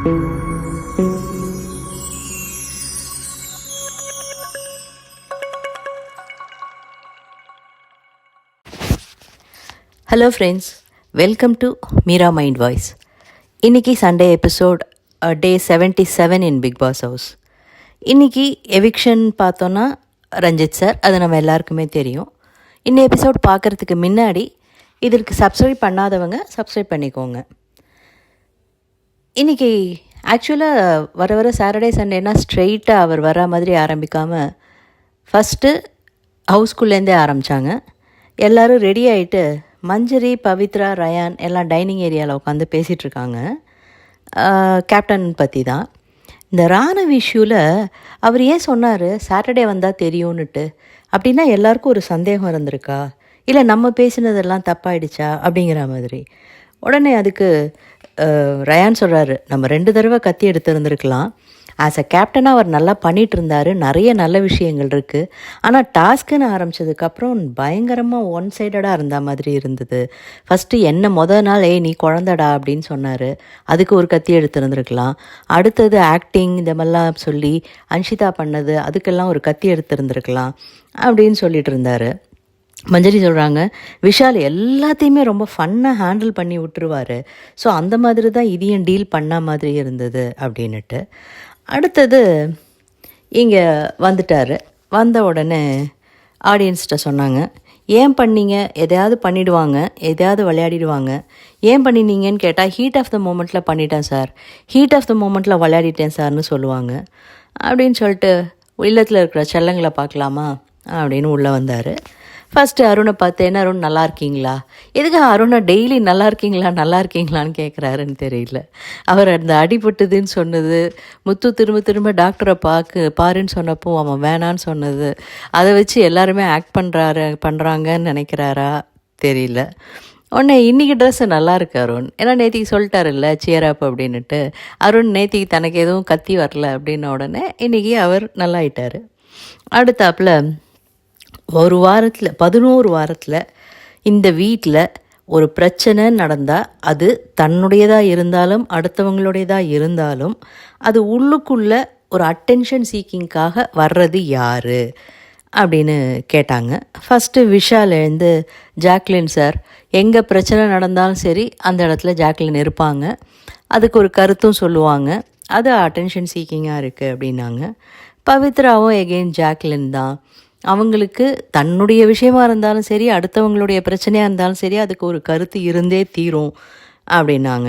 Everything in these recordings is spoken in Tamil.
Hello friends, welcome to Meera mind voice. இன்றைக்கி Sunday episode, day 77 in big pass house. இன்றைக்கி எவிக்ஷன் பார்த்தோன்னா ரஞ்சித் சார், அது நம்ம எல்லாருக்குமே தெரியும். இந்த எபிசோட் பார்க்குறதுக்கு முன்னாடி இதற்கு சப்ஸ்கிரைப் பண்ணாதவங்க சப்ஸ்கிரைப் பண்ணிக்கோங்க. இன்றைக்கி ஆக்சுவலாக வர சாட்டர்டே சண்டேனா ஸ்ட்ரெயிட்டாக அவர் வர மாதிரி ஆரம்பிக்காமல் ஃபஸ்ட்டு ஹவுஸ்குள்ளேருந்தே ஆரம்பித்தாங்க. எல்லோரும் ரெடி ஆகிட்டு மஞ்சரி, பவித்ரா, ரயான் எல்லாம் டைனிங் ஏரியாவில் உட்காந்து பேசிகிட்ருக்காங்க. கேப்டன் பற்றி தான். இந்த ராணுவ இஷ்யூவில் அவர் ஏன் சொன்னார் சாட்டர்டே வந்தால் தெரியும்னுட்டு? அப்படின்னா எல்லாருக்கும் ஒரு சந்தேகம் இருந்திருக்கா, இல்லை நம்ம பேசினதெல்லாம் தப்பாயிடுச்சா அப்படிங்கிற மாதிரி. உடனே அதுக்கு ரயான் சொல்கிறாரு, நம்ம 2 தடவை கத்தி எடுத்துருந்துருக்கலாம். ஆஸ் அ கேப்டனாக அவர் நல்லா பண்ணிகிட்டு இருந்தார், நிறைய நல்ல விஷயங்கள் இருக்குது. ஆனால் டாஸ்க்குன்னு ஆரம்பித்ததுக்கப்புறம் பயங்கரமாக ஒன் சைடடாக இருந்த மாதிரி இருந்தது. ஃபஸ்ட்டு என்ன நாள் நீ குழந்தடா அப்படின்னு சொன்னார், அதுக்கு ஒரு கத்தி எடுத்துருந்துருக்கலாம். அடுத்தது ஆக்டிங் இந்த மாதிரிலாம் சொல்லி அன்ஷிதா பண்ணது, அதுக்கெல்லாம் ஒரு கத்தி எடுத்துருந்துருக்கலாம் அப்படின்னு சொல்லிட்டு இருந்தார். மஞ்சரி சொல்கிறாங்க, விஷால் எல்லாத்தையுமே ரொம்ப ஃபன்னாக ஹேண்டில் பண்ணி விட்டுருவார். ஸோ அந்த மாதிரி தான் இதையும் டீல் பண்ண மாதிரி இருந்தது அப்படின்னுட்டு. அடுத்தது இங்கே வந்துட்டார். வந்த உடனே ஆடியன்ஸ்கிட்ட சொன்னாங்க, ஏன் பண்ணீங்க? எதையாவது பண்ணிவிடுவாங்க, எதையாவது விளையாடிடுவாங்க. ஏன் பண்ணினீங்கன்னு கேட்டால் ஹீட் ஆஃப் த மூமெண்ட்டில் பண்ணிட்டேன் சார், ஹீட் ஆஃப் த மூமெண்ட்டில் விளையாடிட்டேன் சார்னு சொல்லுவாங்க. அப்படின்னு சொல்லிட்டு இல்லத்தில் இருக்கிற செல்லங்களை பார்க்கலாமா அப்படின்னு உள்ளே வந்தார். ஃபஸ்ட்டு அருணை பார்த்து, என்ன அருண் நல்லா இருக்கீங்களா? எதுக்கு அருணை டெய்லி நல்லா இருக்கீங்களான்னு கேட்குறாருன்னு தெரியல. அவர் அந்த அடிபட்டுதுன்னு சொன்னது, முத்து திரும்ப திரும்ப டாக்டரை பாருன்னு சொன்னப்போ அவன் வேணான்னு சொன்னது, அதை வச்சு எல்லாருமே ஆக்ட் பண்ணுறாங்கன்னு நினைக்கிறாரா தெரியல. உடனே இன்றைக்கி ட்ரெஸ்ஸு நல்லா இருக்கு அருண், ஏன்னா நேத்திக்கு சொல்லிட்டாருல்ல சியரப் அப்படின்னுட்டு. அருண் நேத்திக்கு தனக்கு எதுவும் கத்தி வரல அப்படின்ன உடனே இன்றைக்கி அவர் நல்லாயிட்டார். அடுத்தாப்பில் 11 வாரத்தில் இந்த வீட்டில் ஒரு பிரச்சனை நடந்தால் அது தன்னுடையதாக இருந்தாலும் அடுத்தவங்களுடையதாக இருந்தாலும் அது உள்ளுக்குள்ளே ஒரு அட்டென்ஷன் சீக்கிங்காக வர்றது யார் அப்படின்னு கேட்டாங்க. ஃபஸ்ட்டு விஷால் எழுந்து, ஜாக்லின் சார், எங்கே பிரச்சனை நடந்தாலும் சரி அந்த இடத்துல ஜாக்லின் இருப்பாங்க, அதுக்கு ஒரு கருத்தும் சொல்லுவாங்க, அது அட்டென்ஷன் சீக்கிங்காக இருக்குது அப்படின்னாங்க. பவித்ராவும் எகெயின் ஜாக்லின் தான், அவங்களுக்கு தன்னுடைய விஷயமா இருந்தாலும் சரி அடுத்தவங்களுடைய பிரச்சனையாக இருந்தாலும் சரி அதுக்கு ஒரு கருத்து இருந்தே தீரும் அப்படின்னாங்க.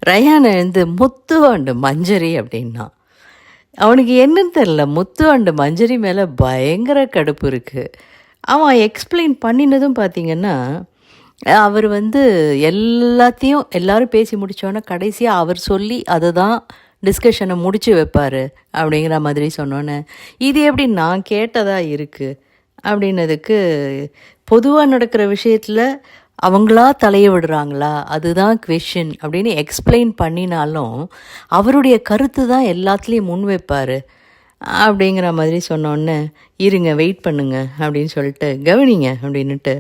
ரயான் எழுந்து, முத்து அண்டு மஞ்சரி அப்படின்னா. அவனுக்கு என்னன்னு தெரில, முத்து அண்டு மஞ்சரி மேலே பயங்கர கடுப்பு இருக்குது. அவன் எக்ஸ்பிளைன் பண்ணினதும் பார்த்திங்கன்னா, அவர் எல்லாத்தையும் எல்லோரும் பேசி முடித்தோன்னே கடைசியாக அவர் சொல்லி அதை தான் டிஸ்கஷனை முடித்து வைப்பார் அப்படிங்கிற மாதிரி சொன்னோன்னே, இது எப்படி நான் கேட்டதாக இருக்குது அப்படின்னதுக்கு, பொதுவாக நடக்கிற விஷயத்தில் அவங்களா தலையை விடுறாங்களா அதுதான் குவெஷன் அப்படின்னு எக்ஸ்பிளைன் பண்ணினாலும் அவருடைய கருத்து தான் எல்லாத்துலேயும் முன் வைப்பார் அப்படிங்கிற மாதிரி சொன்னோன்னே, இருங்க வெயிட் பண்ணுங்க அப்படின்னு சொல்லிட்டு, கவனிங்க அப்படின்னுட்டு,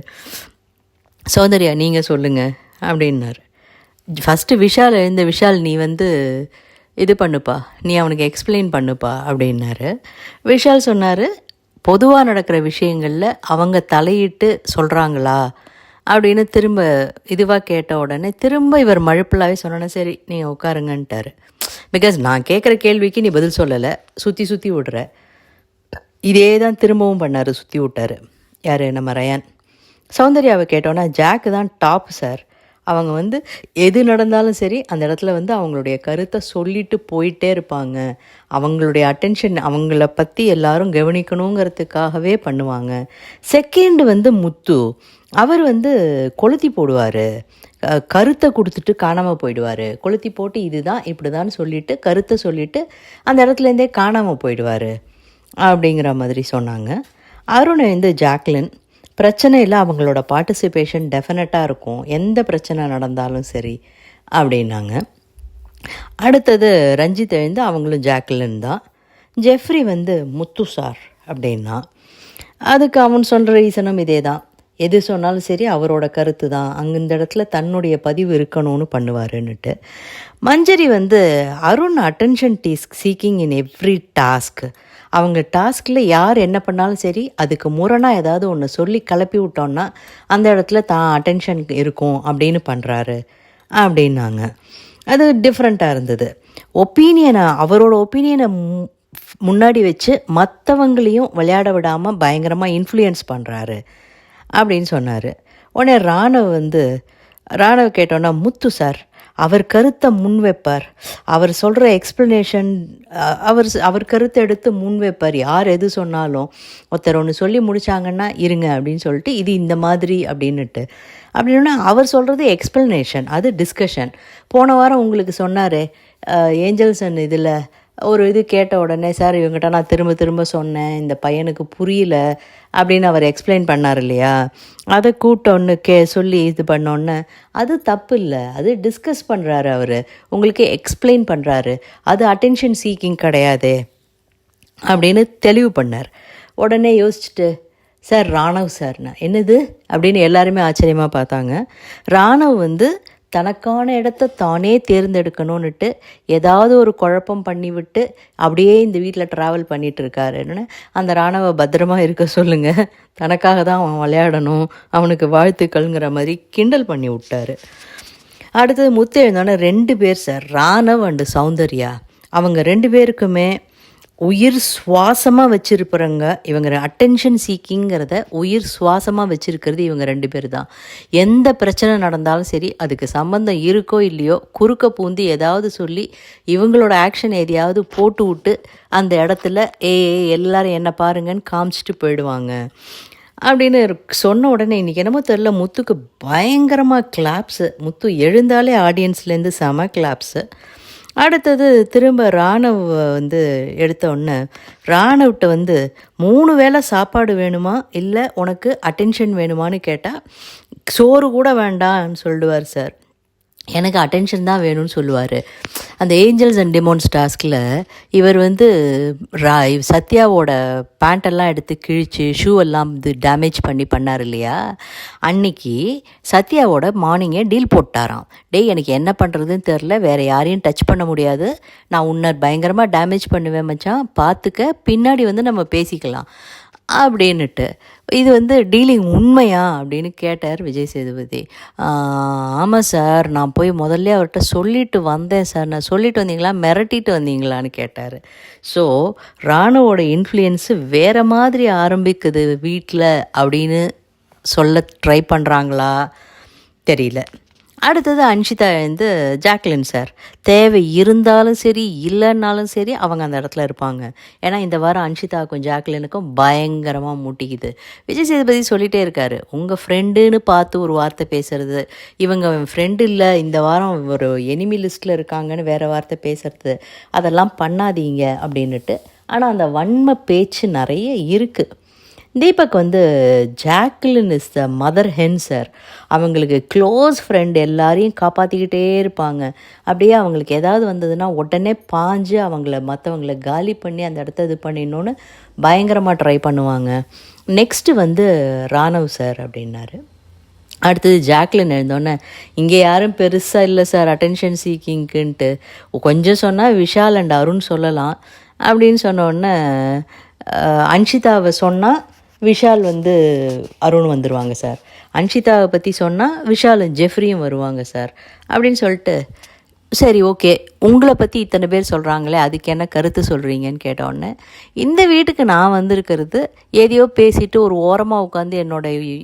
சௌந்தர்யா நீங்கள் சொல்லுங்கள் அப்படின்னாரு. ஃபஸ்ட்டு விஷால் எழுந்த, விஷால் நீ இது பண்ணுப்பா, நீ அவனுக்கு எக்ஸ்பிளைன் பண்ணுப்பா அப்படின்னாரு. விஷால் சொன்னார், பொதுவாக நடக்கிற விஷயங்களில் அவங்க தலையிட்டு சொல்கிறாங்களா அப்படின்னு திரும்ப இதுவாக கேட்ட உடனே திரும்ப இவர் மழுப்பலாகவே சொன்னோன்னே, சரி நீங்கள் உட்காருங்கன்ட்டார். பிகாஸ் நான் கேட்குற கேள்விக்கு நீ பதில் சொல்லலை, சுற்றி விடுற. இதே தான் திரும்பவும் பண்ணார், சுற்றி விட்டார். யார்? நம்ம ரயான். சௌந்தர்யாவை கேட்டோன்னா, ஜாக்கு தான் டாப் சார், அவங்க எது நடந்தாலும் சரி அந்த இடத்துல அவங்களுடைய கருத்தை சொல்லிட்டு போயிட்டே இருப்பாங்க, அவங்களுடைய அட்டென்ஷன் அவங்கள பற்றி எல்லாரும் கவனிக்கணுங்கிறதுக்காகவே பண்ணுவாங்க. செகண்டு முத்து, அவர் கொளுத்தி போடுவார், கருத்தை கொடுத்துட்டு காணாமல் போயிடுவார், கொளுத்தி போட்டு இதுதான் இப்படிதான் சொல்லிவிட்டு கருத்தை சொல்லிவிட்டு அந்த இடத்துலேருந்தே காணாமல் போயிடுவார் அப்படிங்கிற மாதிரி சொன்னாங்க. அருண் ஜாக்லின், பிரச்சனையில் அவங்களோட பார்ட்டிசிபேஷன் டெஃபினட்டாக இருக்கும், எந்த பிரச்சனை நடந்தாலும் சரி அப்படின்னாங்க. அடுத்தது ரஞ்சித் எழுந்து, அவங்களும் ஜாக்லின் தான். ஜெஃப்ரி முத்து சார் அப்படின்னா, அதுக்கு அவன் சொல்கிற ரீசனும் இதே தான், எது சொன்னாலும் சரி அவரோட கருத்து தான், அங்கே இந்த இடத்துல தன்னுடைய பதிவு இருக்கணும்னு பண்ணுவாருன்னுட்டு. மஞ்சரி வந்து Arun attention seeking in every task. அவங்க டாஸ்கில் யார் என்ன பண்ணாலும் சரி அதுக்கு முரணாக ஏதாவது ஒன்று சொல்லி கிளப்பி விட்டோன்னா அந்த இடத்துல தான் அட்டென்ஷன் இருக்கும் அப்படின்னு பண்ணுறாரு அப்படின்னாங்க. அது டிஃப்ரெண்ட்டாக இருந்தது. அவரோட ஒப்பீனியனை முன்னாடி வச்சு மற்றவங்களையும் விளையாட விடாமல் பயங்கரமாக இன்ஃப்ளூயன்ஸ் பண்ணுறாரு அப்படின்னு சொன்னார். உடனே ராணவ் கேட்டோன்னா, முத்து சார் அவர் கருத்தை முன் வைப்பார், அவர் சொல்கிற எக்ஸ்ப்ளனேஷன் அவர் கருத்தை எடுத்து முன் வைப்பார். யார் எது சொன்னாலும் ஒருத்தர் ஒன்று சொல்லி முடித்தாங்கன்னா இருங்க அப்படின்னு சொல்லிட்டு இது இந்த மாதிரி அப்படின்னா அவர் சொல்கிறது எக்ஸ்ப்ளனேஷன், அது டிஸ்கஷன். போன வாரம் உங்களுக்கு சொன்னார் ஏஞ்சல்ஸ் அண்ட் இதில் ஒரு இது கேட்ட உடனே, சார் இவங்ககிட்ட நான் திரும்ப திரும்ப சொன்னேன், இந்த பையனுக்கு புரியல அப்படின்னு அவர் எக்ஸ்பிளைன் பண்ணார் இல்லையா, அதை கூட்டொன்று சொல்லி இது பண்ணோன்னே அது தப்பு இல்லை, அது டிஸ்கஸ் பண்ணுறாரு அவர், உங்களுக்கு எக்ஸ்பிளைன் பண்ணுறாரு, அது அட்டென்ஷன் சீக்கிங் கிடையாது அப்படின்னு தெளிவு பண்ணார். உடனே யோசிச்சுட்டு, சார் ராணவ் சார்னா என்னது அப்படின்னு எல்லாருமே ஆச்சரியமாக பார்த்தாங்க. ராணவ் தனக்கான இடத்த தானே தேர்ந்தெடுக்கணும்னுட்டு ஏதாவது ஒரு குழப்பம் பண்ணிவிட்டு அப்படியே இந்த வீட்டில் ட்ராவல் பண்ணிகிட்டு இருக்காருன்னு அந்த ராணவ பத்திரமாக இருக்க சொல்லுங்கள், தனக்காக தான் அவன் விளையாடணும், அவனுக்கு வாழ்த்துக்கள்ங்கிற மாதிரி கிண்டல் பண்ணி விட்டார். அடுத்தது முத்து எழுந்தோன்னே 2 பேர் சார், ராணவ் அண்டு சௌந்தர்யா, அவங்க 2 பேருக்குமே உயிர் சுவாசமாக வச்சுருப்புறங்க. இவங்க அட்டென்ஷன் சீக்கிங்கிறத உயிர் சுவாசமாக வச்சுருக்கிறது இவங்க 2 பேர் தான். எந்த பிரச்சனை நடந்தாலும் சரி அதுக்கு சம்பந்தம் இருக்கோ இல்லையோ குறுக்க பூந்து ஏதாவது சொல்லி இவங்களோட ஆக்ஷன் எதையாவது போட்டு விட்டு அந்த இடத்துல எல்லாரும் என்ன பாருங்கன்னு காமிச்சிட்டு போயிடுவாங்க அப்படின்னு சொன்ன உடனே இன்றைக்கி என்னமோ தெரில, முத்துக்கு பயங்கரமாக கிளாப்ஸு. முத்து எழுந்தாலே ஆடியன்ஸ்லேருந்து செம கிளாப்ஸு. அடுத்தது திரும்ப ராணவ் எடுத்த உடனே ராணவ்கிட்ட 3 வேளை சாப்பாடு வேணுமா இல்லை உனக்கு அட்டென்ஷன் வேணுமான்னு கேட்டால் சோறு கூட வேண்டாம்னு சொல்லுவார் சார், எனக்கு அட்டென்ஷன் தான் வேணும்னு சொல்லுவார். அந்த ஏஞ்சல்ஸ் அண்ட் டெமோன்ஸ் டாஸ்கில் இவர் சத்யாவோட பேண்ட்டெல்லாம் எடுத்து கிழித்து ஷூவெல்லாம் டேமேஜ் பண்ணார் இல்லையா, அன்னைக்கு சத்யாவோட மார்னிங்கே டீல் போட்டாராம். எனக்கு என்ன பண்ணுறதுன்னு தெரில, வேறு யாரையும் டச் பண்ண முடியாது, நான் உன்னை பயங்கரமாக டேமேஜ் பண்ணுவேன் மச்சான், பார்த்துக்க, பின்னாடி நம்ம பேசிக்கலாம் அப்படின்னுட்டு. இது டீலிங் உண்மையா அப்படின்னு கேட்டார் விஜய் சேதுபதி. ஆமாம் சார், நான் போய் முதல்ல அவர்கிட்ட சொல்லிட்டு வந்தேன் சார். நான் சொல்லிட்டு வந்தீங்களா, மிரட்டிட்டு வந்தீங்களான்னு கேட்டார். ஸோ ராணுவோட இன்ஃப்ளூயன்ஸு வேறு மாதிரி ஆரம்பிக்குது வீட்டில் அப்படின்னு சொல்ல ட்ரை பண்ணுறாங்களா தெரியல. அடுத்தது அன்ஷிதா ஜாக்லின் சார், தேவை இருந்தாலும் சரி இல்லைன்னாலும் சரி அவங்க அந்த இடத்துல இருப்பாங்க. ஏன்னா இந்த வாரம் அன்ஷிதாவுக்கும் ஜாக்லினுக்கும் பயங்கரமாக முட்டிக்குது. விஜய் சேதுபதி சொல்லிகிட்டே இருக்காரு, உங்கள் ஃப்ரெண்டுன்னு பார்த்து ஒரு வார்த்தை பேசுகிறது, இவங்க ஃப்ரெண்டு இல்லை இந்த வாரம் ஒரு எனிமி லிஸ்ட்டில் இருக்காங்கன்னு வேறு வார்த்தை பேசுகிறது, அதெல்லாம் பண்ணாதீங்க அப்படின்னுட்டு. ஆனால் அந்த வன்மை பேச்சு நிறைய இருக்குது. Deepak Jacqueline is the mother hen sir, அவங்களுக்கு க்ளோஸ் ஃப்ரெண்ட் எல்லாரையும் காப்பாற்றிக்கிட்டே இருப்பாங்க. அப்படியே அவங்களுக்கு ஏதாவது வந்ததுன்னா உடனே பாஞ்சு மற்றவங்கள காலி பண்ணி அந்த இடத்த இது பண்ணிடணுன்னு பயங்கரமாக ட்ரை பண்ணுவாங்க. நெக்ஸ்ட்டு ராணவ் சார் அப்படின்னாரு. அடுத்தது ஜாக்லின் எழுந்தோன்னே, இங்கே யாரும் பெருசாக இல்லை சார் அட்டென்ஷன் சீக்கிங்க்குன்ட்டு, கொஞ்சம் சொன்னால் விஷால் அண்ட் அருண் சொல்லலாம் அப்படின்னு சொன்னோடனே அன்ஷிதாவை சொன்னால் விஷால் அருண் வந்துடுவாங்க சார், அன்ஷிதாவை பற்றி சொன்னால் விஷால் ஜெஃப்ரியும் வருவாங்க சார் அப்படின்னு சொல்லிட்டு, சரி ஓகே உங்களை பற்றி இத்தனை பேர் சொல்கிறாங்களே அதுக்கு என்ன கருத்து சொல்கிறீங்கன்னு கேட்டோடனே, இந்த வீட்டுக்கு நான் வந்திருக்கிறது எதையோ பேசிட்டு ஒரு ஓரமாக உட்காந்து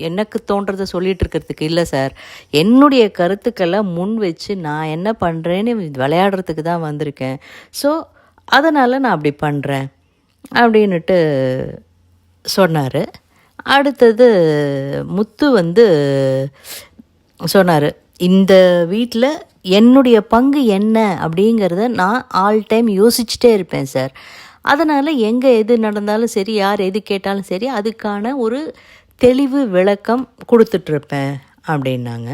எனக்கு தோன்றதை சொல்லிகிட்டு இருக்கிறதுக்கு இல்லை சார், என்னுடைய கருத்துக்களை முன் வச்சு நான் என்ன பண்ணுறேன்னு விளையாடுறதுக்கு தான் வந்திருக்கேன். ஸோ அதனால் நான் அப்படி பண்ணுறேன் அப்படின்னுட்டு சொன்னார். அடுத்தது முத்து சொன்னார், இந்த வீட்டில் என்னுடைய பங்கு என்ன அப்படிங்கிறத நான் ஆல் டைம் யோசிச்சுட்டே இருப்பேன் சார், அதனால் எங்கே எது நடந்தாலும் சரி யார் எது கேட்டாலும் சரி அதுக்கான ஒரு தெளிவு விளக்கம் கொடுத்துட்ருப்பேன் அப்படின்னாங்க.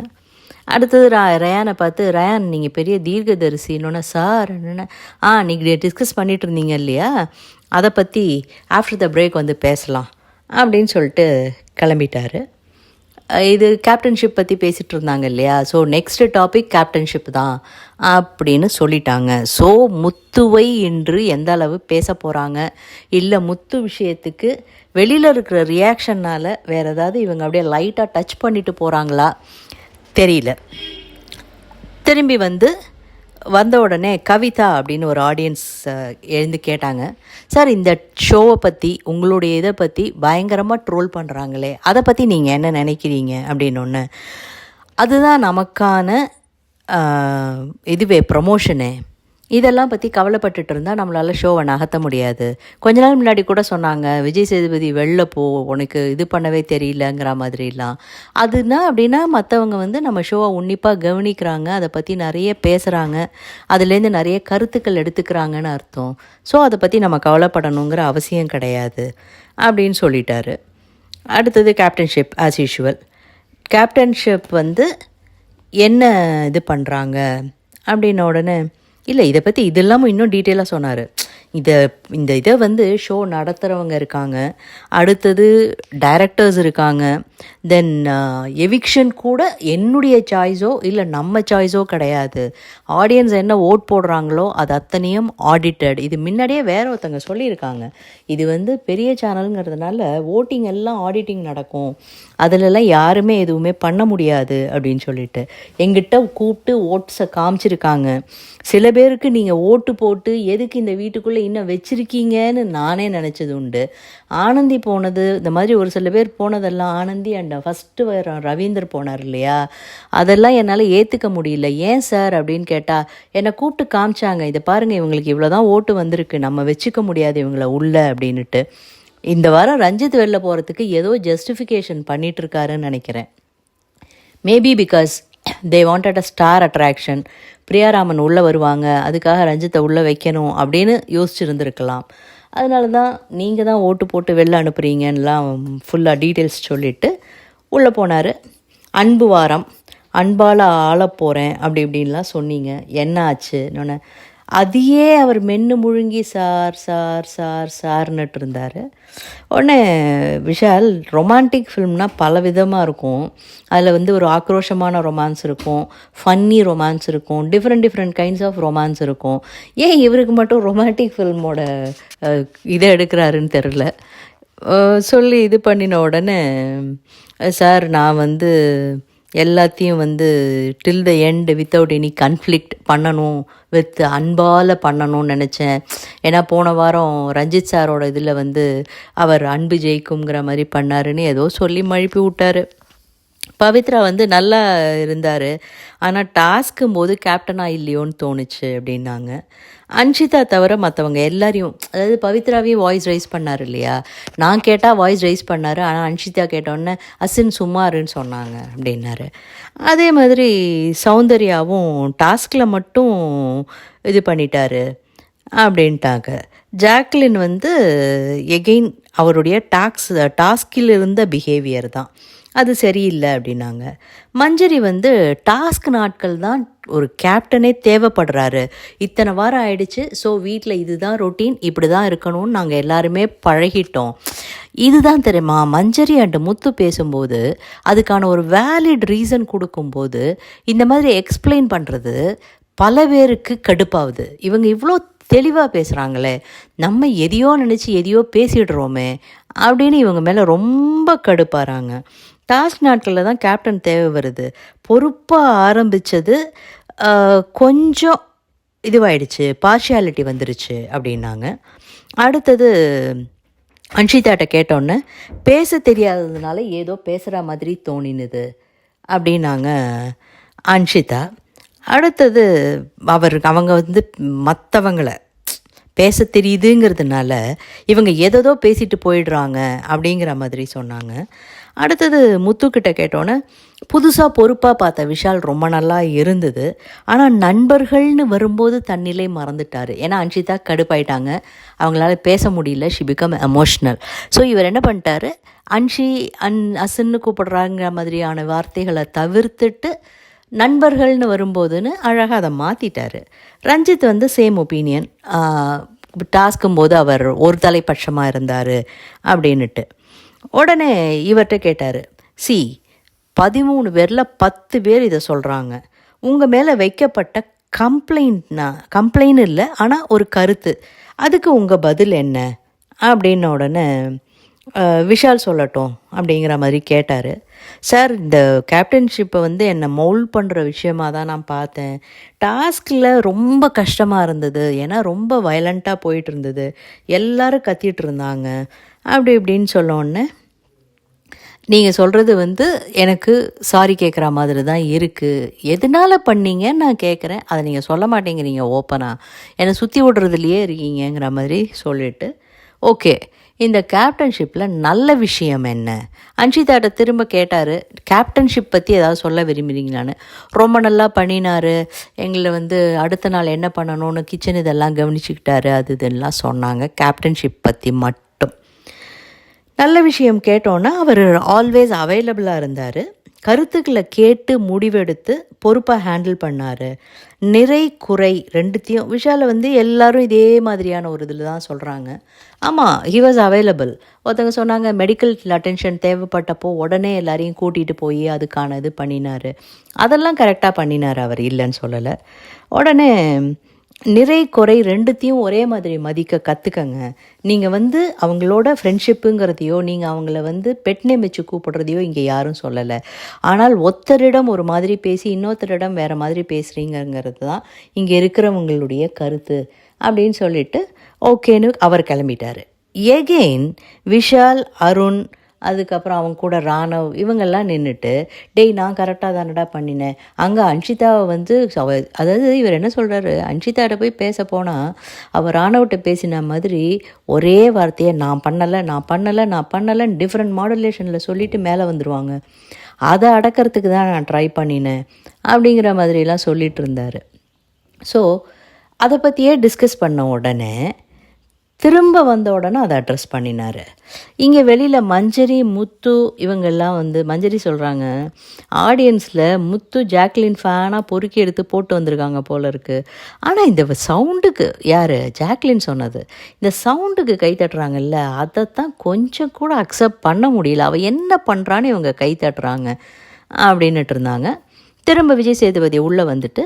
அடுத்தது ரயானை பார்த்து, ரயான் நீங்கள் பெரிய தீர்க்கதரிசின்னு சார் என்னென்ன நீங்கள் டிஸ்கஸ் பண்ணிகிட்டு இருந்தீங்க இல்லையா, அதை பற்றி ஆஃப்டர் த பிரேக் பேசலாம் அப்படின்னு சொல்லிட்டு கிளம்பிட்டார். இது கேப்டன்ஷிப் பற்றி பேசிகிட்டு இருந்தாங்க இல்லையா, ஸோ நெக்ஸ்ட் டாபிக் கேப்டன்ஷிப் தான் அப்படின்னு சொல்லிட்டாங்க. ஸோ முத்துவை இன்று எந்த அளவு பேச போகிறாங்க, இல்லை முத்து விஷயத்துக்கு வெளியில் இருக்கிற ரியாக்ஷன்னால் வேறு ஏதாவது இவங்க அப்படியே லைட்டாக டச் பண்ணிட்டு போகிறாங்களா தெரியல. திரும்பி வந்த உடனே கவிதா அப்படின்னு ஒரு ஆடியன்ஸ் எழுந்து கேட்டாங்க, சார் இந்த ஷோவை பற்றி உங்களுடைய இதை பற்றி பயங்கரமாக ட்ரோல் பண்ணுறாங்களே, அதை பற்றி நீங்கள் என்ன நினைக்கிறீங்க அப்படின்னு ஒன்று. அதுதான் நமக்கான இதுவே ப்ரமோஷனே. இதெல்லாம் பற்றி கவலைப்பட்டுட்டு இருந்தால் நம்மளால் ஷோவை நகர்த்த முடியாது. கொஞ்ச நாள் முன்னாடி கூட சொன்னாங்க, விஜய் சேதுபதி வெளில போ, உனக்கு இது பண்ணவே தெரியலங்கிற மாதிரிலாம். அதுனா அப்படின்னா மற்றவங்க நம்ம ஷோவை உன்னிப்பாக கவனிக்கிறாங்க, அதை பற்றி நிறைய பேசுகிறாங்க, அதுலேருந்து நிறைய கருத்துக்கள் எடுத்துக்கிறாங்கன்னு அர்த்தம். ஸோ அதை பற்றி நம்ம கவலைப்படணுங்கிற அவசியம் கிடையாது அப்படின்னு சொல்லிட்டாரு. அடுத்தது கேப்டன்ஷிப் ஆஸ் யூஷுவல். கேப்டன்ஷிப் என்ன இது பண்ணுறாங்க அப்படின்ன உடனே, இல்லை இதை பற்றி இது இல்லாமல் இன்னும் டீட்டெயிலாக சொன்னார். இந்த இதை ஷோ நடத்துகிறவங்க இருக்காங்க, அடுத்தது டைரக்டர்ஸ் இருக்காங்க, தென் எவிக்ஷன் கூட என்னுடைய சாய்ஸோ இல்லை நம்ம சாய்ஸோ கிடையாது. ஆடியன்ஸ் என்ன ஓட் போடுறாங்களோ அது அத்தனையும் ஆடிட்டட். இது முன்னாடியே வேற ஒருத்தங்க சொல்லியிருக்காங்க. இது பெரிய சேனலுங்கிறதுனால ஓட்டிங் எல்லாம் ஆடிட்டிங் நடக்கும், அதிலெல்லாம் யாருமே எதுவுமே பண்ண முடியாது அப்படின்னு சொல்லிட்டு எங்கிட்ட கூப்பிட்டு ஓட்ஸை காமிச்சிருக்காங்க. சில பேருக்கு நீங்கள் ஓட்டு போட்டு எதுக்கு இந்த வீட்டுக்குள்ளே இன்னும் வச்சுருக்கீங்கன்னு நானே நினச்சது உண்டு. ஆனந்தி போனது, இந்த மாதிரி ஒரு சில பேர் போனதெல்லாம், ஆனந்தி அண்ட் ஃபஸ்ட்டு ரவீந்தர் போனார் இல்லையா, அதெல்லாம் என்னால் ஏற்றுக்க முடியல. ஏன் சார் அப்படின்னு கேட்டால் என்னை கூப்பிட்டு காமிச்சாங்க, இதை பாருங்கள் இவங்களுக்கு இவ்வளோ தான் ஓட்டு வந்திருக்கு, நம்ம வச்சுக்க முடியாது இவங்கள உள்ள அப்படின்ட்டு. இந்த வாரம் ரஞ்சித் வெளில போகிறதுக்கு ஏதோ ஜஸ்டிஃபிகேஷன் பண்ணிகிட்ருக்காருன்னு நினைக்கிறேன். Maybe because they wanted a star attraction. Priya Raman உள்ளே வருவாங்க, அதுக்காக ரஞ்சித்தை உள்ளே வைக்கணும் அப்படின்னு யோசிச்சுருந்துருக்கலாம். அதனால தான் நீங்கள் தான் ஓட்டு போட்டு வெளில அனுப்புகிறீங்கன்னெலாம் ஃபுல்லாக டீட்டெயில்ஸ் சொல்லிவிட்டு உள்ளே போனார். அன்பு வாரம், அன்பால் ஆள போகிறேன் அப்படி இப்படின்லாம் சொன்னீங்க, என்ன ஆச்சுன்னு அதையே அவர் மென்று முழுங்கி சார் சார் சார் சார்னுட்டு இருந்தார். உடனே விஷால், ரொமான்டிக் ஃபில்ம்னால் பல விதமாக இருக்கும், அதில் ஒரு ஆக்ரோஷமான ரொமான்ஸ் இருக்கும், ஃபன்னி ரொமான்ஸ் இருக்கும், டிஃப்ரெண்ட் கைண்ட்ஸ் ஆஃப் ரொமான்ஸ் இருக்கும். ஏன் இவருக்கு மட்டும் ரொமான்டிக் ஃபில்மோட இதை எடுக்கிறாருன்னு தெரில சொல்லி இது பண்ணின உடனே, சார் நான் எல்லாத்தையும் till the end without any conflict பண்ணணும், வித் அன்பால் பண்ணணும்னு நினச்சேன். ஏன்னா போன வாரம் ரஞ்சித் சாரோட இதில் அவர் அன்பு ஜெயிக்குங்கிற மாதிரி பண்ணாருன்னு ஏதோ சொல்லி மழுப்பி விட்டார். பவித்ரா நல்லா இருந்தார், ஆனால் டாஸ்க்கும் போது கேப்டனாக இல்லையோன்னு தோணுச்சு அப்படின்னாங்க. அன்ஷிதா தவிர மற்றவங்க எல்லாரையும், அதாவது பவித்ராவையும் வாய்ஸ் ரைஸ் பண்ணார் இல்லையா, நான் கேட்டால் வாய்ஸ் ரைஸ் பண்ணார், ஆனால் அன்ஷிதா கேட்டோன்னே அசின் சும்மாருன்னு சொன்னாங்க அப்படின்னாரு. அதே மாதிரி சௌந்தர்யாவும் டாஸ்கில் மட்டும் இது பண்ணிட்டாரு அப்படின்ட்டாங்க. ஜாக்லின் எகெயின் அவருடைய டாஸ்கில் இருந்த பிஹேவியர் தான் அது சரியில்லை அப்படின்னாங்க. மஞ்சரி டாஸ்க் நாட்கள் தான் ஒரு கேப்டனே தேவைப்படுறாரு, இத்தனை வாரம் ஆயிடுச்சு, ஸோ வீட்டில் இதுதான் ரொட்டீன், இப்படி தான் இருக்கணும்னு நாங்கள் எல்லாருமே பழகிட்டோம். இதுதான் தெரியுமா, மஞ்சரி அண்ட் முத்து பேசும்போது அதுக்கான ஒரு வேலிட் ரீசன் கொடுக்கும்போது இந்த மாதிரி எக்ஸ்பிளைன் பண்ணுறது பல பேருக்கு கடுப்பாகுது. இவங்க இவ்வளோ தெளிவாக பேசுகிறாங்களே, நம்ம எதையோ நினச்சி எதையோ பேசிடுறோமே அப்படின்னு இவங்க மேலே ரொம்ப கடுப்பாகிறாங்க. டாஸ்க் நாட்களில் தான் கேப்டன் தேவை வருது. பொறுப்பாக ஆரம்பித்தது கொஞ்சம் இதுவாயிடுச்சு, பார்ஷியாலிட்டி வந்துருச்சு அப்படின்னாங்க. அடுத்தது அன்ஷிதாட்ட கேட்டோன்னே, பேச தெரியாததுனால ஏதோ பேசுகிற மாதிரி தோணினுது அப்படின்னாங்க அன்ஷிதா. அடுத்தது அவங்க மற்றவங்களை பேச தெரியுதுங்கிறதுனால இவங்க எதோ பேசிட்டு போயிடுறாங்க அப்படிங்கிற மாதிரி சொன்னாங்க. அடுத்தது முத்துக்கிட்ட கேட்டோன்னே, புதுசாக பொறுப்பாக பார்த்த விஷால் ரொம்ப நல்லா இருந்தது, ஆனால் நண்பர்கள்னு வரும்போது தன்னிலை மறந்துட்டார். ஏன்னா அன்ஷிதா கடுப்பாயிட்டாங்க, அவங்களால பேச முடியல, ஷி பிகம் எமோஷ்னல். ஸோ இவர் என்ன பண்ணிட்டாரு, அசின்னு கூப்பிடுறாங்கிற மாதிரியான வார்த்தைகளை தவிர்த்துட்டு நண்பர்கள்னு வரும்போதுன்னு அழகாக அதை மாற்றிட்டார். ரஞ்சித் சேம் ஒப்பீனியன், டாஸ்க்கும் போது அவர் ஒரு தலைப்பட்சமாக இருந்தார் அப்படின்னுட்டு. உடனே இவர்கிட்ட கேட்டார், 13 பேரில் 10 பேர் இதை சொல்கிறாங்க. உங்கள் மேலே வைக்கப்பட்ட கம்ப்ளைண்ட் இல்லை, ஆனால் ஒரு கருத்து. அதுக்கு உங்கள் பதில் என்ன அப்படின்ன உடனே விஷால் சொல்லட்டும் அப்படிங்கிற மாதிரி கேட்டார். சார், இந்த கேப்டன்ஷிப்பை வந்து என்னை மோல்ட் பண்ணுற விஷயமாக தான் நான் பார்த்தேன். டாஸ்கில் ரொம்ப கஷ்டமாக இருந்தது, ஏன்னா ரொம்ப வயலண்ட்டாக போயிட்டு இருந்தது, எல்லோரும் கத்திட்டு இருந்தாங்க அப்படி இப்படின்னு சொன்னோடனே, நீங்கள் சொல்கிறது வந்து எனக்கு சாரி கேட்குற மாதிரி தான் இருக்குது. எதனால் பண்ணீங்கன்னு நான் கேட்குறேன், அதை நீங்கள் சொல்ல மாட்டேங்கிறீங்க ஓப்பனாக, என்னை சுற்றி விடுறதுலையே இருக்கீங்கிற மாதிரி சொல்லிவிட்டு, ஓகே இந்த கேப்டன்ஷிப்பில் நல்ல விஷயம் என்ன? அன்ஷிதாட்ட திரும்ப கேட்டார், கேப்டன்ஷிப் பற்றி ஏதாவது சொல்ல விரும்புகிறீங்களான்னு. ரொம்ப நல்லா பண்ணினார், எங்களை வந்து அடுத்த நாள் என்ன பண்ணணும்னு கிச்சன் இதெல்லாம் கவனிச்சுக்கிட்டாரு, அது இதெல்லாம் சொன்னாங்க. கேப்டன்ஷிப் பற்றி மட்டும் நல்ல விஷயம் கேட்டோன்னா அவர் ஆல்வேஸ் அவைலபிளாக இருந்தார். கருத்துக்களை கேட்டு முடிவெடுத்து பொறுப்பாக ஹேண்டில் பண்ணார். நிறை குறை ரெண்டுத்தையும் விஷாலை வந்து எல்லோரும் இதே மாதிரியான ஒரு இதில் தான் சொல்கிறாங்க. ஆமாம், ஹி வாஸ் அவைலபிள். ஒருத்தவங்க சொன்னாங்க மெடிக்கல் அட்டென்ஷன் தேவைப்பட்டப்போ உடனே எல்லாரையும் கூட்டிகிட்டு போய் அதுக்கான இது பண்ணினார். அதெல்லாம் கரெக்டாக பண்ணினார் அவர், இல்லைன்னு சொல்லலை. உடனே நிறை குறை ரெண்டுத்தையும் ஒரே மாதிரி மதிக்க கற்றுக்கங்க. நீங்கள் வந்து அவங்களோட ஃப்ரெண்ட்ஷிப்புங்கிறதையோ நீங்கள் அவங்கள வந்து பெட் நேம் வச்சு கூப்பிடுறதையோ இங்கே யாரும் சொல்லலை. ஆனால் ஒருத்தரிடம் ஒரு மாதிரி பேசி இன்னொருத்தரிடம் வேறு மாதிரி பேசுகிறீங்கிறது தான் இங்கே இருக்கிறவங்களுடைய கருத்து அப்படின்னு சொல்லிட்டு ஓகேன்னு அவர் கிளம்பிட்டார். எகெயின் விஷால், அருண், அதுக்கப்புறம் அவங்க கூட ராணவ் இவங்கெல்லாம் நின்றுட்டு, டேய் நான் கரெக்டாக தானடா பண்ணினேன், அங்கே அன்ஷிதாவை வந்து அதாவது இவர் என்ன சொல்கிறாரு, அன்ஷிதாட்ட போய் பேச போனால் அவள் ராணவ்கிட்ட பேசின மாதிரி ஒரே வார்த்தையை நான் பண்ணலைன்னு டிஃப்ரெண்ட் மாடுலேஷனில் சொல்லிவிட்டு மேலே வந்துடுவாங்க. அதை அடக்கிறதுக்கு தான் நான் ட்ரை பண்ணினேன் அப்படிங்கிற மாதிரிலாம் சொல்லிகிட்டு இருந்தார். ஸோ அதை பற்றியே டிஸ்கஸ் பண்ண உடனே திரும்ப வந்த உடனே அதை அட்ரஸ் பண்ணினார். இங்கே வெளியில் மஞ்சரி, முத்து இவங்கெல்லாம் வந்து மஞ்சரி சொல்கிறாங்க, ஆடியன்ஸில் முத்து ஜாக்லின் ஃபேனாக பொறுக்கி எடுத்து போட்டு வந்திருக்காங்க போல இருக்குது. ஆனால் இந்த சவுண்டுக்கு யார் ஜாக்லின் சொன்னது, இந்த சவுண்டுக்கு கை தட்டுறாங்கல்ல, அதைத்தான் கொஞ்சம் கூட அக்செப்ட் பண்ண முடியல. அவள் என்ன பண்ணுறான்னு இவங்க கை தட்டுறாங்க அப்படின்னுட்டு இருந்தாங்க. திரும்ப விஜய் சேதுபதி உள்ளே வந்துட்டு,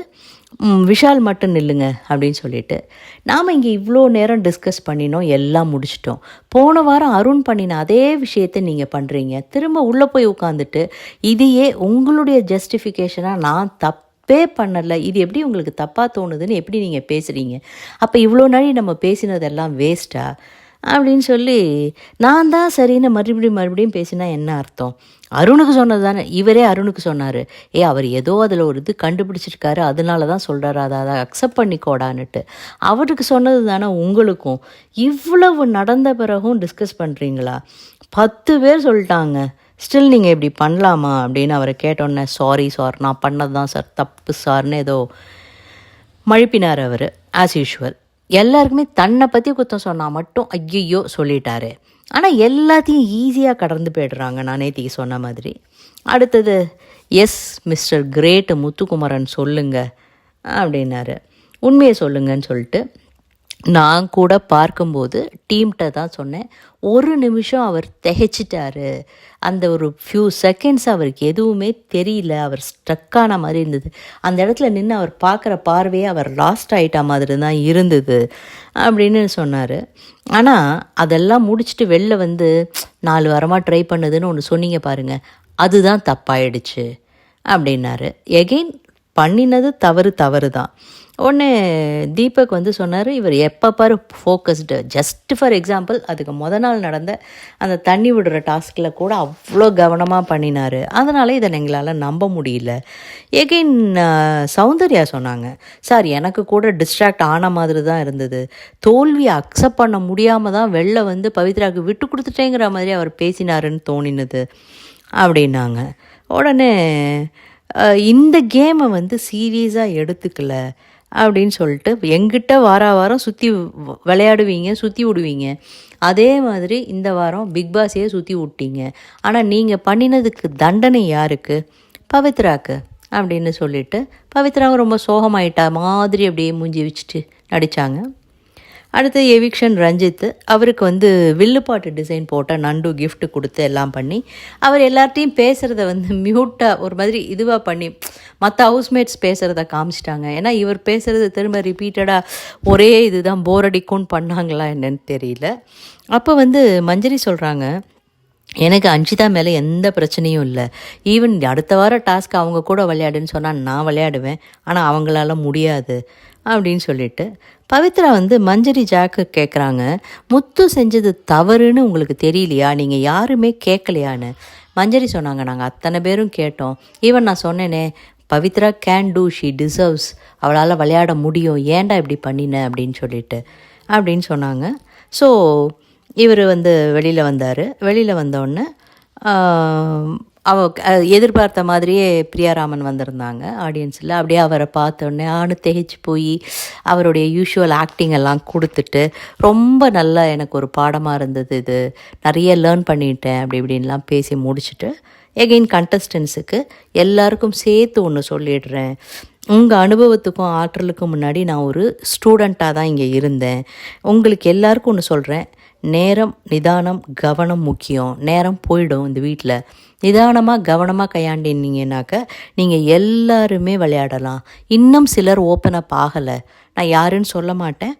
விஷால் மட்டும் நில்லுங்க அப்படின்னு சொல்லிட்டு, நாம் இங்கே இவ்வளோ நேரம் டிஸ்கஸ் பண்ணினோம், எல்லாம் முடிச்சிட்டோம். போன வாரம் அருண் பண்ணின அதே விஷயத்தை நீங்கள் பண்ணுறீங்க, திரும்ப உள்ளே போய் உட்காந்துட்டு இதையே உங்களுடைய ஜஸ்டிஃபிகேஷனாக நான் தப்பே பண்ணலை, இது எப்படி உங்களுக்கு தப்பாக தோணுதுன்னு எப்படி நீங்கள் பேசுகிறீங்க, அப்போ இவ்வளோ நாளி நம்ம பேசினதெல்லாம் வேஸ்ட்டா அப்படின்னு சொல்லி, நான் தான் சரின்னு மறுபடியும் பேசினா என்ன அர்த்தம்? அருணுக்கு சொன்னது தானே, இவரே அருணுக்கு சொன்னார், அவர் ஏதோ அதில் ஒரு இது கண்டுபிடிச்சிருக்காரு, அதனால தான் சொல்கிறாரு, அதை அக்செப்ட் பண்ணிக்கோடான்னுட்டு. அவருக்கு சொன்னது தானே உங்களுக்கும். இவ்வளவு நடந்த பிறகும் டிஸ்கஸ் பண்ணுறீங்களா? 10 பேர் சொல்லிட்டாங்க, ஸ்டில் நீங்கள் இப்படி பண்ணலாமா அப்படின்னு அவரை கேட்டோன்னே, சாரி சார், நான் பண்ணது தான் சார், தப்பு சார்னு ஏதோ மழுப்பினார் அவர் ஆஸ் யூஷுவல். எல்லாருக்குமே தன்னை பற்றி குத்தம் சொன்னால் மட்டும் ஐயோ சொல்லிட்டாரு. ஆனால் எல்லாத்தையும் ஈஸியாக கடந்து போய்டுறாங்க, நான் நேத்திக்கு சொன்ன மாதிரி. அடுத்தது, எஸ் மிஸ்டர் கிரேட் முத்துக்குமரன் சொல்லுங்க அப்படின்னாரு. உண்மையை சொல்லுங்கன்னு சொல்லிட்டு நான் கூட பார்க்கும்போது டீம்கிட்ட தான் சொன்னேன், ஒரு நிமிஷம் அவர் திகைச்சிட்டாரு, அந்த ஒரு ஃபியூ செகண்ட்ஸ் அவருக்கு எதுவுமே தெரியல, அவர் ஸ்ட்ரக்கான மாதிரி இருந்தது. அந்த இடத்துல நின்று அவர் பார்க்குற பார்வையே அவர் லாஸ்ட் ஆகிட்டா மாதிரி தான் இருந்தது அப்படின்னு சொன்னார். ஆனால் அதெல்லாம் முடிச்சுட்டு வெளில வந்து 4 வாரமாக ட்ரை பண்ணுதுன்னு ஒன்று சொன்னீங்க பாருங்கள், அதுதான் தப்பாயிடுச்சு அப்படின்னாரு. எகெயின் பண்ணினது தவறு தான். உடனே தீபக் வந்து சொன்னார், இவர் எப்போ பாரு ஃபோக்கஸ்டு. ஜஸ்ட் ஃபார் எக்ஸாம்பிள், அதுக்கு நாள் நடந்த அந்த தண்ணி விடுற டாஸ்கில் கூட அவ்வளோ கவனமாக பண்ணினார். அதனால் இதை எங்களால் நம்ப முடியல. எகெயின் சௌந்தர்யா சொன்னாங்க, சார் எனக்கு கூட டிஸ்ட்ராக்ட் ஆன மாதிரி தான் இருந்தது, தோல்வியை அக்செப்ட் பண்ண முடியாமல் தான் வெளில வந்து பவித்ராவுக்கு விட்டு கொடுத்துட்டேங்கிற மாதிரி அவர் பேசினாருன்னு தோணினது அப்படின்னாங்க. உடனே இந்த கேமை வந்து சீரியஸாக எடுத்துக்கல அப்படின்னு சொல்லிட்டு, எங்கிட்ட வாரம் சுற்றி விளையாடுவீங்க, சுற்றி விடுவீங்க, அதே மாதிரி இந்த வாரம் பிக் பாஸையே சுற்றி விட்டீங்க, ஆனால் நீங்கள் பண்ணினதுக்கு தண்டனை யாருக்கு? பவித்ராக்கு அப்படின்னு சொல்லிட்டு பவித்ராவும் ரொம்ப சோகமாயிட்டா மாதிரி அப்படியே மூஞ்சி வச்சுட்டு நடித்தாங்க. அடுத்து எவிக்ஷன் ரஞ்சித், அவருக்கு வந்து வில்லுப்பாட்டு டிசைன் போட்ட நண்டு gift கொடுத்து எல்லாம் பண்ணி அவர் எல்லார்ட்டையும் பேசுகிறத வந்து மியூட்டாக ஒரு மாதிரி இதுவாக பண்ணி மற்ற ஹவுஸ்மேட்ஸ் பேசுகிறத காமிச்சிட்டாங்க. ஏன்னா இவர் பேசுகிறது திரும்ப ரிப்பீட்டடாக ஒரே இதுதான் போர் அடிக்கும்னு பண்ணாங்களா என்னன்னு தெரியல. அப்போ வந்து மஞ்சரி சொல்கிறாங்க, எனக்கு அன்ஷிதா மேலே எந்த பிரச்சனையும் இல்லை. ஈவன் அடுத்த வாரம் டாஸ்க் அவங்க கூட விளையாடுன்னு சொன்னால் நான் விளையாடுவேன், ஆனால் அவங்களால முடியாது அப்படின்னு சொல்லிட்டு பவித்ரா வந்து மஞ்சரி ஜாக்கு கேட்குறாங்க, முத்து செஞ்சது தவறுன்னு உங்களுக்கு தெரியலையா, நீங்கள் யாருமே கேட்கலையான்னு. மஞ்சரி சொன்னாங்க, நாங்கள் அத்தனை பேரும் கேட்டோம். ஈவன் நான் சொன்னேனே, Pavithra can do, she deserves, அவளால் விளையாட முடியும், ஏன்டா இப்படி பண்ணின அப்படின்னு சொன்னாங்க. ஸோ இவர் வந்து வெளியில் வந்தார். வெளியில் வந்தோடனே எதிர்பார்த்த மாதிரியே பிரியாராமன் வந்திருந்தாங்க ஆடியன்ஸில். அப்படியே அவரை பார்த்தோன்னே திகைச்சு போய் அவருடைய யூஷுவல் ஆக்டிங் எல்லாம் கொடுத்துட்டு, ரொம்ப நல்லா எனக்கு ஒரு பாடமாக இருந்தது, இது நிறைய லேர்ன் பண்ணிட்டேன் அப்படி இப்படின்லாம் பேசி முடிச்சுட்டு எகெயின் கண்டஸ்டன்ஸுக்கு எல்லாருக்கும் சேர்த்து ஒன்று சொல்லிடுறேன். உங்கள் அனுபவத்துக்கும் ஆற்றலுக்கும் முன்னாடி நான் ஒரு ஸ்டூடெண்ட்டாக தான் இங்கே இருந்தேன். உங்களுக்கு எல்லாருக்கும் ஒன்று சொல்கிறேன், நேரம், நிதானம், கவனம் முக்கியம். நேரம் போயிடும் இந்த வீட்டில். நிதானமாக கவனமாக கையாண்டினீங்கன்னாக்க நீங்கள் எல்லாருமே விளையாடலாம். இன்னும் சிலர் ஓப்பன் அப் ஆகலை, நான் யாருன்னு சொல்ல மாட்டேன்,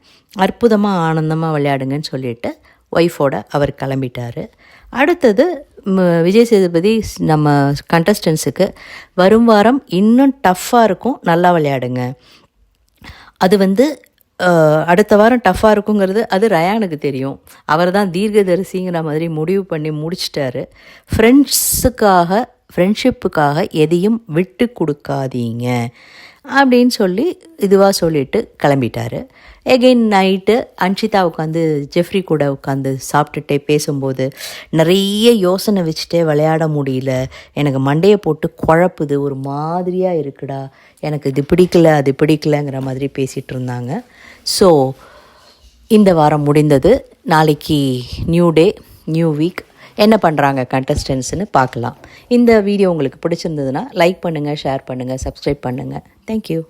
அற்புதமாக ஆனந்தமாக விளையாடுங்கன்னு சொல்லிவிட்டு ஒய்ஃபோட அவர் கிளம்பிட்டார். அடுத்தது விஜய் சேதுபதி நம்ம கண்டஸ்டன்ஸுக்கு வரும் வாரம் இன்னும் டஃப்பாக இருக்கும், நல்லா விளையாடுங்க. அது வந்து அடுத்த வாரம் டஃப்பாக இருக்குங்கிறது அது ரயானுக்கு தெரியும். அவர் தான் தீர்க்கதரிசிங்கிற மாதிரி முடிவு பண்ணி முடிச்சிட்டாரு. ஃப்ரெண்ட்ஷிப்புக்காக எதையும் விட்டு கொடுக்காதீங்க அப்படின்னு சொல்லி இதுவாக சொல்லிட்டு கிளம்பிட்டார். எகெயின் நைட்டு அன்ஷிதா உட்காந்து ஜெஃப்ரி கூட உட்காந்து சாப்பிட்டுட்டே பேசும்போது, நிறைய யோசனை வச்சுட்டே விளையாட முடியல, எனக்கு மண்டையை போட்டு குழப்புது, ஒரு மாதிரியாக இருக்குடா, எனக்கு இது பிடிக்கல அது பிடிக்கலங்கிற மாதிரி பேசிகிட்டு இருந்தாங்க. ஸோ இந்த வாரம் முடிந்தது. நாளைக்கு நியூ டே, நியூ வீக். என்ன பண்ணுறாங்க கண்டஸ்டன்ட்ஸ்னு பார்க்கலாம். இந்த வீடியோ உங்களுக்கு பிடிச்சிருந்ததுன்னா லைக் பண்ணுங்கள், ஷேர் பண்ணுங்கள், சப்ஸ்கிரைப் பண்ணுங்கள். தேங்க்யூ.